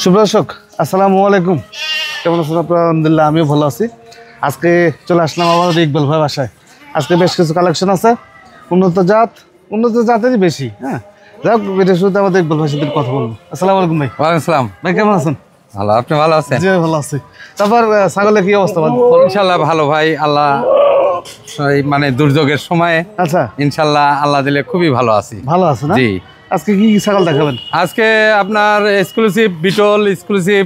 সুপ্রদর্শক আসসালামু আলাইকুম, কেমন আছেন আপনারা? আলহামদুলিল্লাহ আমিও ভালো আছি। আজকে চলে আসলাম আমাদের ইকবাল ভাই বাসায়। আজকে বেশ কিছু কালেকশন আছে, উন্নত জাতেরই বেশি। হ্যাঁ, যাই হোক ভিডিও শুরুতে আমাদের ইকবাল ভাইয়ের সাথে কথা বলবো। আসসালামু আলাইকুম ভাই। ওয়ালাইকুম আসসালাম। ভাই কেমন আছেন? ভালো, আপনি ভালো আছেন? জি ভালো আছি। তারপর ছাগলের কি অবস্থা? ইনশাল্লাহ ভালো ভাই, আল্লাহ মানে দুর্যোগের সময়ে আচ্ছা ইনশাল্লাহ আল্লাহ দিলে খুবই ভালো আছি। ভালো আছে না? জি। আজকে কি কি ছাগল দেখাবেন? আজকে আপনার এক্সক্লুসিভ বিটল, এক্সক্লুসিভ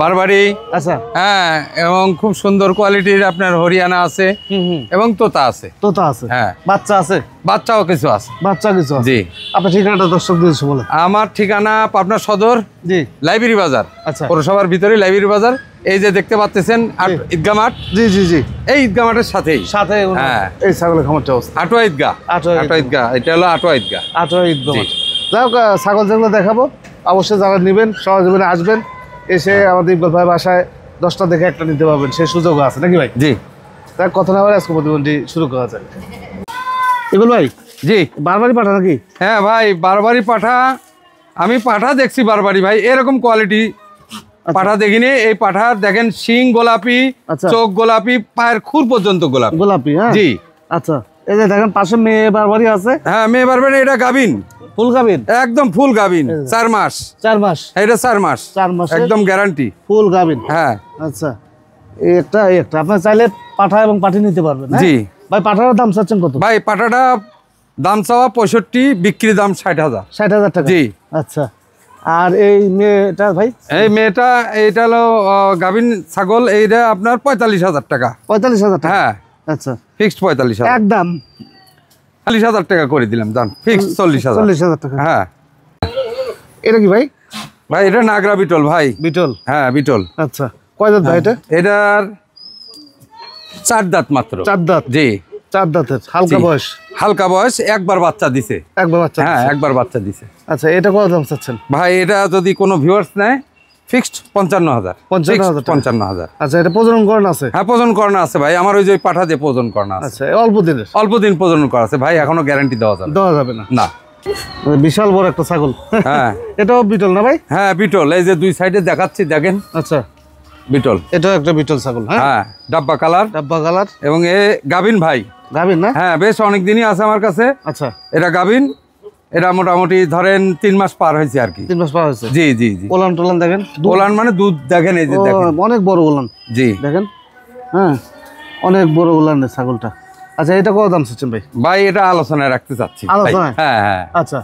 বারবারি, আচ্ছা হ্যাঁ, এবং খুব সুন্দর কোয়ালিটির আপনার হরিয়ানা আছে এবং তোতা আছে। তোতা আছে, হ্যাঁ, বাচ্চা আছে, বাচ্চাও কিছু আছে। বাচ্চা কিছু আছে। জি। আপনার ঠিকানাটা দর্শক দিয়েছে বলে। আমার ঠিকানা পাবনা সদর, জি লাইব্রেরি বাজার। আচ্ছা, পৌরসভার ভিতরে লাইব্রেরি বাজার। এই যে দেখতে পাচ্ছেন ঈদগাহ মাঠ। জি জি জি, এই ঈদগাহ মাঠের সাথেই সাথে হ্যাঁ এই ছাগলের খামারটা অবস্থা। আটোয়া ঈদগাহ, আটোয়া ঈদগাহ, এটা হলো আটোয়া ঈদগাহ। আটোয়া ঈদগাহ। যাই হোক, ছাগল যেগুলো দেখাবো অবশ্যই যারা নেবেন সহজীবনে আসবেন, এসে আমাদের ইকবাল ভাই বাসায় 10টা দেখে একটা নিতে পারবেন, সেই সুযোগও আছে নাকি ভাই? জি। তাই কথা না বলে আজকে প্রতিবন্ধী শুরু করা যায়। ইকবাল ভাই, জি বারবারই পাঠা নাকি? হ্যাঁ ভাই, বারবারই পাঠা। আমি পাঠা দেখছি বারবারই ভাই, এরকম কোয়ালিটি পাঠা দেখিনি। এই পাঠা দেখেন, শিং গোলাপি, চোখ গোলাপি, পায়ের খুর পর্যন্ত গোলাপি গোলাপি। হ্যাঁ জি। আচ্ছা, এই যে দেখেন পাশে মেয়ে বারবারই আছে। হ্যাঁ, মেয়ে বারবারি। এটা গাভিন, ফুল গাভিন, একদম ফুল গাভিন। 4 মাস। 4 মাস, এটা 4 মাস, 4 মাস একদম গ্যারান্টি ফুল গাভিন। হ্যাঁ। আচ্ছা, একটা আপনার চাইলে পাঠা এবং পাঠি নিতে পারবেন। জি ভাই, পাঠার দাম চাচ্ছেন কত? ভাই পাঠাটা দাম চাওয়া 65, বিক্রি দাম 60,000। 60,000 টাকা। জি। আচ্ছা, আর এই মেয়েটা ভাই? এই মেয়েটা, এইটা হলো গাভিন ছাগল। এইটা আপনার 45,000 টাকা। 45,000 টাকা? হ্যাঁ। আচ্ছা, ফিক্সড 45,000 একদম 40,000 টাকা করে দিলাম দাম। ফিক্সড 40,000 টাকা। হ্যাঁ। এটা কি ভাই? ভাই এটা নাগরা বিটল ভাই। বিটল? হ্যাঁ বিটল। আচ্ছা, কয় দাঁত ভাই এটা? এটার 4 দাঁত মাত্র। 4 দাঁত? জি, 4 দাঁতের। হালকা বয়স? হালকা বয়স, একবার বাচ্চা দিছে। একবার বাচ্চা? হ্যাঁ, একবার বাচ্চা দিছে। আচ্ছা, এটা কত দাম চাচ্ছেন ভাই? এটা যদি কোনো ভিউয়ার্স নেয়, ফিক্সড 55,000। 55,000। আচ্ছা, এটা প্রজনন করণ আছে? হ্যাঁ, প্রজনন করানো আছে ভাই। আমার ওই যে পাঠা দিয়ে প্রজনন করানো আছে। আচ্ছা, অল্প দিনের? অল্প দিন প্রজনন করা আছে ভাই, এখনো গ্যারান্টি দেওয়া যাবে না? না। বিশাল বড় একটা ছাগল। হ্যাঁ। এটাও বিটল না ভাই? হ্যাঁ বিটল। এই যে দুই সাইডে দেখাচ্ছি দেখেন। আচ্ছা, বিটল। এটাও একটা বিটল ছাগল। হ্যাঁ, ডাব্বা কালার। ডাব্বা কালার। এবং এ গাভিন ভাই। গাভিন না? হ্যাঁ, বেশ অনেক দিনই আছে আমার কাছে। আচ্ছা, এটা গাভিন। এটা মোটামুটি ধরেন 3 মাস পার হয়েছে আর কি। 3 মাস পার হয়েছে? জি জি জি। ওলান টোলান দেখেন? ওলান মানে দুধ দেখেন, এই যে দেখেন অনেক বড় ওলান। জি দেখেন, হ্যাঁ অনেক বড় ওলানের ছাগলটা। আচ্ছা, এটা কত দাম চাচ্ছেন ভাই? ভাই এটা আলোচনায় রাখতে চাচ্ছি। আলোচনায়? হ্যাঁ হ্যাঁ। আচ্ছা,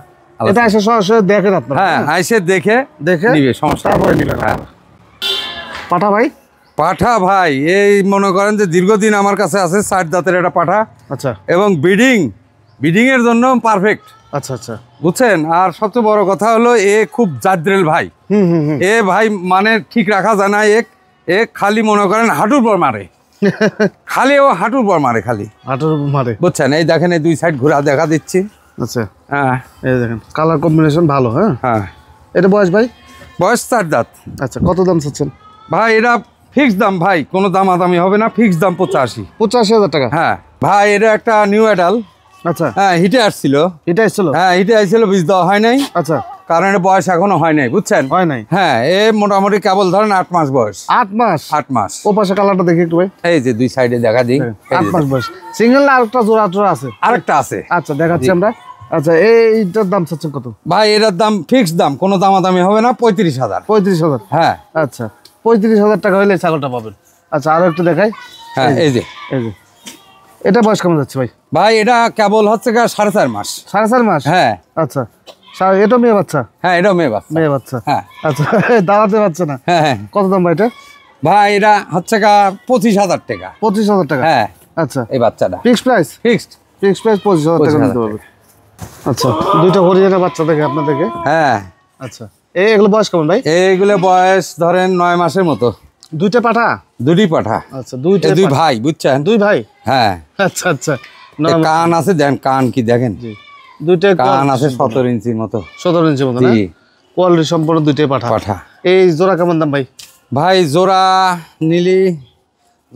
এটা এসে সরাসরি দেখেন আপনারা? হ্যাঁ, এসে দেখে নিবে, সমস্যা তারপরে নিবে। হ্যাঁ। পাঠা ভাই? পাঠা ভাই, এই মনে করেন যে দীর্ঘদিন আমার কাছে আছে। 4 দাঁতের একটা পাঠা। আচ্ছা, এবং ব্রিডিং এর জন্য পারফেক্ট। আচ্ছা আচ্ছা, বুঝছেন? আর সবচেয়ে বড় কথা হলো এ খুব জাদ্রেল ভাই। এ ভাই মানে ঠিক রাখা যায় না। এ খালি মনে করেন হাঁটুর পর মারে। খালি ও হাঁটুর পর মারে, খালি হাঁটুর মারে। বুঝছেন? এই দেখেন, এই দুই সাইড ঘুরা দেখা দিচ্ছি। আচ্ছা, হ্যাঁ, এই দেখেন কালার কম্বিনেশন ভালো। হ্যাঁ হ্যাঁ। এটা বয়স ভাই? বয়স 4 দাঁত। আচ্ছা, কত দাম চাচ্ছেন ভাই? এটা ফিক্সড দাম ভাই, কোনো দামাদামি হবে না। ফিক্সড দাম 85,000 টাকা। হ্যাঁ ভাই, এটা একটা নিউ অ্যাডাল। আচ্ছা, হ্যাঁ, হিটে আসছিল। এটা এসেছিল? হ্যাঁ, হিটে আসছিল, বীজ দেওয়া হয় নাই। আচ্ছা, কারণ এর বয়স এখনো হয় নাই, বুঝছেন? হয় নাই? হ্যাঁ, এ মোটামুটি কেবল ধরেন 8 মাস বয়স। 8 মাস? 8 মাস। ও পাশে কালারটা দেখি একটু ভাই। এই যে দুই সাইডে দেখা দিই। 8 মাস বয়স। সিঙ্গেল না আরেকটা জোড়া আছে? আরেকটা আছে। আচ্ছা, দেখাচ্ছি আমরা। আচ্ছা, এইটার দাম চাচ্ছেন কত ভাই? এটার দাম ফিক্সড দাম, কোনো দামাদামি হবে না। 35,000। 35,000? হ্যাঁ। আচ্ছা, 35,000 টাকা হলে ছাগলটা পাবেন। আচ্ছা, আরো একটু দেখাই। হ্যাঁ, এই যে এটা বয়স কেমন যাচ্ছে ভাই? ভাই এটা কেবল হচ্ছে 4.5 মাস। 4.5 মাস? হ্যাঁ। আচ্ছা, এটা মেয়ে বাচ্চা? হ্যাঁ, এটাও মেয়ে বাচ্চা। মেয়ে বাচ্চা? হ্যাঁ। আচ্ছা, দাঁড়াতে পারছে না? হ্যাঁ। কত দাম ভাই এটা? ভাই এটা হচ্ছে 25,000 টাকা। 25,000 টাকা? হ্যাঁ। আচ্ছা, এই বাচ্চাটা ফিক্সড প্রাইস? ফিক্সড 25,000 টাকা নিতে পারবে। আচ্ছা, দুইটা হরিয়ানা বাচ্চা দেখে আপনাদেরকে। হ্যাঁ। আচ্ছা, এগুলো বয়স কেমন ভাই? এইগুলো বয়স ধরেন 9 মাসের মতো। দুইটা পাঠা? দুটি পাঠা। আচ্ছা, দুই ভাই, বুঝছেন? 2 ভাই? হ্যাঁ। আচ্ছা আচ্ছা, কান আছে, দেন কান কি দেখেন। দুইটা কান আছে 17 ইঞ্চির মতো। 17 ইঞ্চির মতো? জি। কোয়ালিটি সম্পূর্ণ দুইটাই পাঠা। এই জোড়া কেমন দাম ভাই? ভাই জোড়া নিলি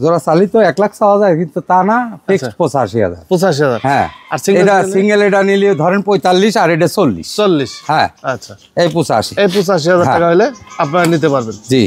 জোড়া চালিত 1 লাখ চাওয়া যায়, কিন্তু তা না, ফিক্সড 85,000। 85,000। হ্যাঁ, আর এটা সিঙ্গেল, এটা নিলে ধরেন 45 আর এটা 40। হ্যাঁ, আচ্ছা, এই 85। এই 85,000 টাকা হলে আপনারা নিতে পারবেন। জি।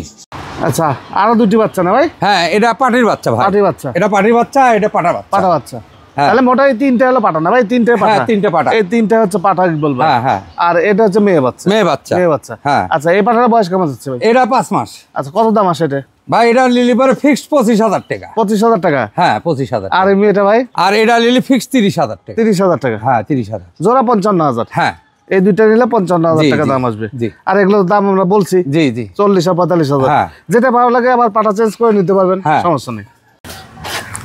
আচ্ছা, আরো দুটি বাচ্চা না ভাই? হ্যাঁ, এটা পাটির বাচ্চা ভাই। পাটির বাচ্চা, এটা পাটির বাচ্চা, এটা পাটা বাচ্চা। পাটা বাচ্চা। তাহলে মোটামুটি 3টে হলো পাটা না ভাই? 3টে পাটা। হ্যাঁ, 3টে পাটা। এই 3টে হচ্ছে পাটা ইকবাল ভাই। হ্যাঁ, হ্যাঁ। আর এটা হচ্ছে মেয়ে বাচ্চা। মেয়ে বাচ্চা। মেয়ে বাচ্চা। হ্যাঁ। আচ্ছা, এই পাটার বয়স কেমন হচ্ছে ভাই? এটা 5 মাস। আচ্ছা, কত দাম আসে এটা ভাই? এটা লিলি পরে ফিক্সড 25,000 টাকা। 25,000 টাকা? হ্যাঁ, 25,000। আর এই মেয়েটা ভাই? আর এটা লিলি ফিক্সড 30,000 টাকা। 30,000 টাকা? হ্যাঁ, 30,000। জোড়া 55,000? হ্যাঁ, এই দুইটা নিলে 55,000 টাকা দাম আসবে। আর এগুলোর দাম আমরা বলছি জি জি 40 আর 45,000। হ্যাঁ। যেটা ভালো লাগে আবার পাটা চেঞ্জ করে নিতে পারবেন, সমস্যা নেই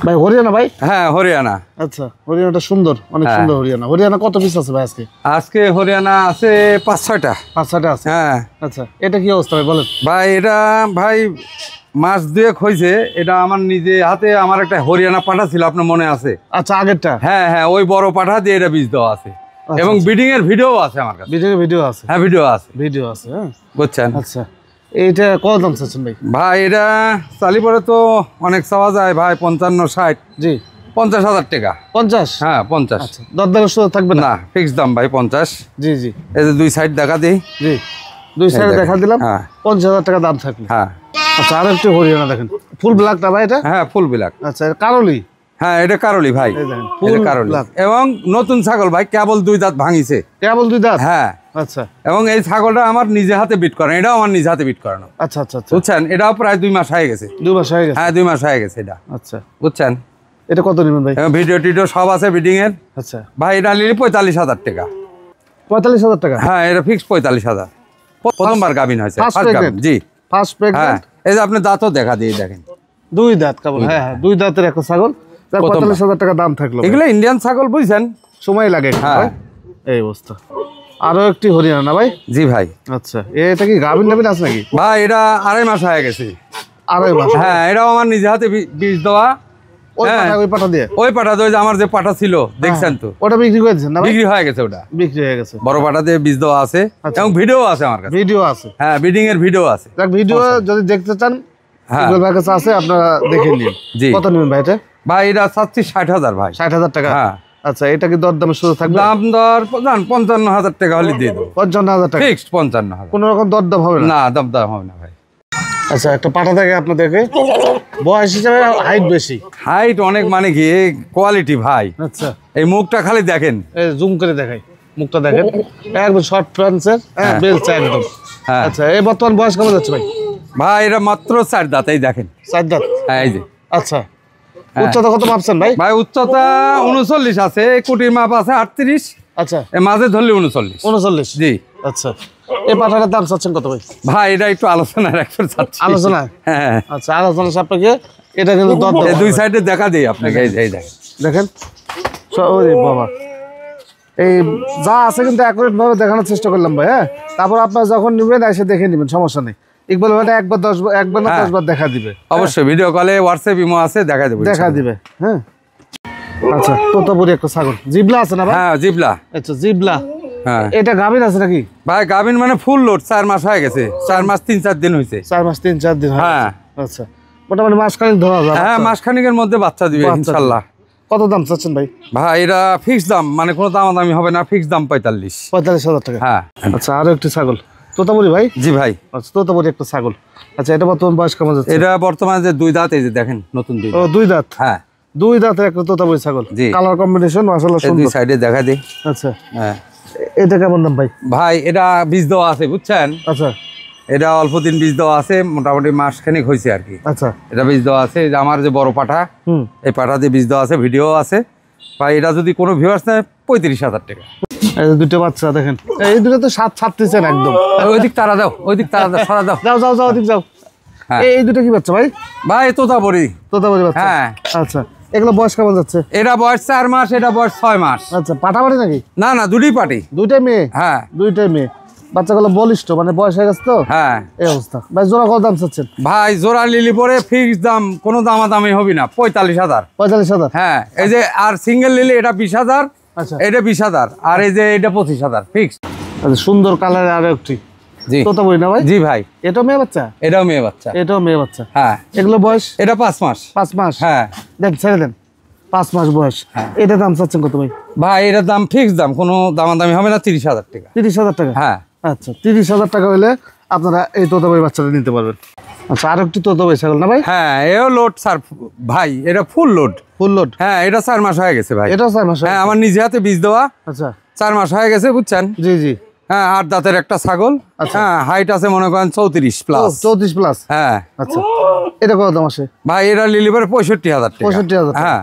ভাই। হরিয়ানা ভাই? হ্যাঁ, হরিয়ানা। আচ্ছা, হরিয়ানাটা সুন্দর, অনেক সুন্দর হরিয়ানা। হরিয়ানা কত পিস আছে ভাই আজকে? আজকে হরিয়ানা আছে 5-6টা। 5-6টা আছে? হ্যাঁ। আচ্ছা, এটা কি অবস্থা ভাই বলেন? ভাই এটা ভাই মাস 2 হয়েছে। এটা আমার নিজে হাতে আমার একটা হরিয়ানা পাঠা ছিল, আপনার মনে আছে? আচ্ছা, আগেরটা? হ্যাঁ হ্যাঁ, ওই বড় পাঠা দিয়ে এটা বীজ দেওয়া আছে, এবং ব্রিডিং এর ভিডিও আছে আমার কাছে। ভিডিও আছে? হ্যাঁ, ভিডিও আছে। হ্যাঁ, বুঝছেন? আচ্ছা, এইটা কত দাম চাচ্ছেন ভাই? ভাই এটা চালি পরে তো অনেক চাওয়া যায় ভাই, 55-60। জি। 50,000 টাকা। 50? হ্যাঁ, 50। আচ্ছা, দরদারের সুযোগ থাকবে না? না, ফিক্স দাম ভাই 50। জি জি। এই যে 2 সাইড দেখা দিই। জি, 2 সাইডে দেখা দিলাম। হ্যাঁ, 50,000 টাকা দাম থাকবে। হ্যাঁ। আচ্ছা, আর একটু হরিয়ানা দেখেন, ফুল ব্ল্যাকটা ভাই এটা? হ্যাঁ, ফুল ব্ল্যাক। আচ্ছা, কারলি? হ্যাঁ, এটা কারলি ভাই, ফুল কারলি। এবং নতুন ছাগল ভাই, কেবল 2 দাঁত ভাঙিছে। কেবল 2 দাঁত? হ্যাঁ। আচ্ছা। এবং এই ছাগলটা আমার নিজে হাতে বিট করানো, এটাও আমার নিজে হাতে বিট করানো। আচ্ছা আচ্ছা আচ্ছা। বুঝছেন? এটাও প্রায় 2 মাস হয়ে গেছে। 2 মাস হয়ে গেছে? হ্যাঁ, 2 মাস হয়ে গেছে এটা। আচ্ছা, বুঝছেন? এটা কত নেবেন ভাই? ভিডিও টিডিও সব আছে ব্রিডিং এর। আচ্ছা ভাই, এটা নিলে 45,000 টাকা। 45,000 টাকা? হ্যাঁ, এটা ফিক্স 45,000। প্রথমবার গাভিন হয়েছে, ফার্স্ট গাভিন। জি, ফার্স্ট প্রেগন্যান্ট। এই যে আপনি দাঁতও দেখা দিয়ে দেখেন, 2 দাঁত কেবল। হ্যাঁ হ্যাঁ, 2 দাঁতের একটা ছাগল, 45,000 টাকা দাম থাকলো। এগুলো ইন্ডিয়ান ছাগল, বুঝছেন? সময় লাগে। হ্যাঁ, এই অবস্থা। আরো একটি হরিয়ানা না ভাই? জি ভাই। আচ্ছা, এটা কি গাভিন আছে নাকি ভাই? এটা 2.5 মাস হয়ে গেছে। 2.5 মাস? হ্যাঁ, এটাও আমার নিজে হাতে বীজ দেওয়া। ওই পাটা দিয়ে? ওই পাটা দিয়ে, আমার যে পাটা ছিল দেখছেন তো, ওটা বিক্রি করে দিয়েছেন না? বিক্রি হয়ে গেছে, ওটা বিক্রি হয়ে গেছে। বড় পাটা দিয়ে বীজ দেওয়া আছে, এবং ভিডিও আছে আমার কাছে। ভিডিও আছে? হ্যাঁ, ব্রিডিং এর ভিডিও আছে। ভিডিও যদি দেখতে চান ইকবাল ভাইয়ের কাছে আছে, আপনারা দেখে নিন। কত নেবেন ভাই এটা? ভাই, এটা চাচ্ছি 60,000 ভাই। 60,000 টাকা? হ্যাঁ। আচ্ছা, এটা কি দরদামের সুযোগ থাকবে? দাম দর 55,000 টাকা হলে দিয়ে দেবো। 55,000 টাকা ফিক্সড 55,000। কোনো রকম দরদাম হবে না? না, দাম হবে না ভাই। আচ্ছা, একটা পাটা দেখে আপনাদেরকে, বয়স হিসাবে হাইট বেশি? হাইট অনেক, মানে কি কোয়ালিটি ভাই। আচ্ছা, এই মুখটা খালি দেখেন, এই জুম করে দেখাই, মুখটা দেখেন, একদম শর্ট ফ্রান্সের, হ্যাঁ, বেলচা একদম। হ্যাঁ। আচ্ছা, এই বর্তমান বয়স কেমন যাচ্ছে ভাই? ভাই, এটা মাত্র 4 দাঁত, এই দেখেন। 4 দাঁত? হ্যাঁ, এই যে। আচ্ছা, উচ্চতা কত মাপছেন ভাই? ভাই, উচ্চতা 39 আছে, কুটির মাপ আছে 38। আচ্ছা, এর মাঝে ধরলে 39। 39? জি। আচ্ছা, এই পাঠাটার দাম চাচ্ছেন কত ভাই? ভাই, এটা একটু আলোচনা রাখতে চাচ্ছি। আলোচনা? হ্যাঁ। আচ্ছা, আলোচনা সাপেক্ষে এটা কিন্তু দরদাম। 2 সাইডে দেখা দিই আপনাকে, এই দেখেন। দেখেন, ওরে বাবা, এই যা আছে কিন্তু অ্যাকুরেট ভাবে দেখানোর চেষ্টা করলাম ভাই। হ্যাঁ, তারপর আপনার যখন নেবেন এসে দেখে নেবেন, সমস্যা নেই। ইকবাল ভাইটা একবার না 10 বার দেখা দিবে। অবশ্যই ভিডিও কলে, হোয়াটসঅ্যাপ, ইমো আছে, দেখা দিবে। হ্যাঁ। আচ্ছা, তোতাপুরি একটা ছাগল, জিবলা আছে না ভাই? হ্যাঁ, জিবলা। আচ্ছা, জিবলা। হ্যাঁ। এটা গাভিন আছে নাকি ভাই? গাভিন মানে ফুল লোড, 4 মাস হয়ে গেছে। 4 মাস 3-4 দিন হয়েছে। 4 মাস 3-4 দিন? হ্যাঁ। আচ্ছা, মোটামুটি মাসখানেক ধরা যাবে? হ্যাঁ, মাসখানিকের মধ্যে বাচ্চা দিবে ইনশাআল্লাহ। কত দাম চাচ্ছেন ভাই? ভাই, এটা ফিক্স দাম, মানে কোনো দামাদামি হবে না, ফিক্স দাম 45,000 টাকা? হ্যাঁ। আচ্ছা, আরো একটি ছাগল, তোতাপুরি ভাই? জি ভাই। আচ্ছা, তোতাপুরি একটা ছাগল। আচ্ছা, এটা বর্তমান বয়স কেমন যাচ্ছে? এটা বর্তমানে যে 2 দাঁত, এই যে দেখেন, নতুন 2 ও, 2 দাঁত? হ্যাঁ, 2 দাঁতের একটা তোতাপুরি ছাগল। কালার কম্বিনেশন মাশাআল্লাহ এই 2 সুন্দর। সাইডে দেখা দিই। আচ্ছা, হ্যাঁ। এটা কেমন দাম ভাই? ভাই, এটা বীজ দেওয়া আছে, বুঝছেন? আচ্ছা, এটা অল্প দিন বীজ দেওয়া আছে, মোটামুটি মাসখানেক হয়েছে আর কি। আচ্ছা, এটা বীজ দেওয়া আছে। এই যে আমার যে বড় পাঠা, এই পাঠা দিয়ে বীজ দেওয়া আছে, ভিডিও আছে। ভাই, এটা যদি কোনো ভিউয়ার্স নেয় 35,000 টাকা। এই যে দুটো বাচ্চা দেখেন, এই দুটো তো স্বাদ ছাড়তেছেন একদম। ওইদিক তারা দাও, ওইদিক তারা দাও, সরা দাও। যাও যাও যাও, ওদিক যাও। হ্যাঁ। এই দুটো কি বাচ্চা ভাই? ভাই, তোতাপুরি। তোতাপুরি বাচ্চা? হ্যাঁ। আচ্ছা, এগুলো বয়স কেমন যাচ্ছে? এটা বয়স 4 মাস, এটা বয়স 6 মাস। আচ্ছা, পাঠাপাঠি নাকি? না না, দুটোই পাটি। দুইটাই মেয়ে? হ্যাঁ, দুইটাই মেয়ে। বাচ্চাগুলো বলিষ্ঠ, মানে বয়স হয়ে গেছে তো? হ্যাঁ। এই অবস্থা। ভাই, জোড়া কত দাম চাচ্ছেন? ভাই, জোড়া লিলি পরে ফিক্স দাম, কোনো দামাদামি হবে না, 45,000। 45,000? হ্যাঁ। এই যে আর সিঙ্গেল লিলি, এটা 20,000। আচ্ছা, এটা 20,000, আর এই যে এটা 25,000 ফিক্স। আচ্ছা, সুন্দর কালারের আরো একটি। জি তোতাপুরি না ভাই? জি ভাই। এটাও মেয়ে বাচ্চা? এটাও মেয়ে বাচ্চা। এটাও মেয়ে বাচ্চা। হ্যাঁ। এগুলো বয়স? এটা 5 মাস। 5 মাস? হ্যাঁ। দেন ছেড়ে দেন। 5 মাস বয়স। এটা দাম চাচ্ছেন কত ভাই? ভাই এটার দাম ফিক্স দাম, কোনো দামাদামি হবে না, 30,000 টাকা। 30,000 টাকা? হ্যাঁ। আচ্ছা, 30,000 টাকা হলে আপনারা এই তোতাপুরি বাচ্চাটা নিতে পারবেন। আচ্ছা, আর একটু তোতাপুরি ছাগল না ভাই? হ্যাঁ, এও লোড স্যার ভাই, এটা ফুল লোড। Full load? হ্যাঁ, এটা 4 মাস হয়ে গেছে ভাই। এটাও 4 মাস? হ্যাঁ, আমার নিজে হাতে বীজ দেওয়া। আচ্ছা, 4 মাস হয়ে গেছে, বুঝছেন? জি জি। হ্যাঁ, 8 দাঁতের একটা ছাগল। হ্যাঁ, হাইট আছে মনে করেন 34 প্লাস। 34 প্লাস? হ্যাঁ। আচ্ছা, এটা কত দাম আসে ভাই? এটা লিলিভার 65,000 টাকা। 65,000? হ্যাঁ।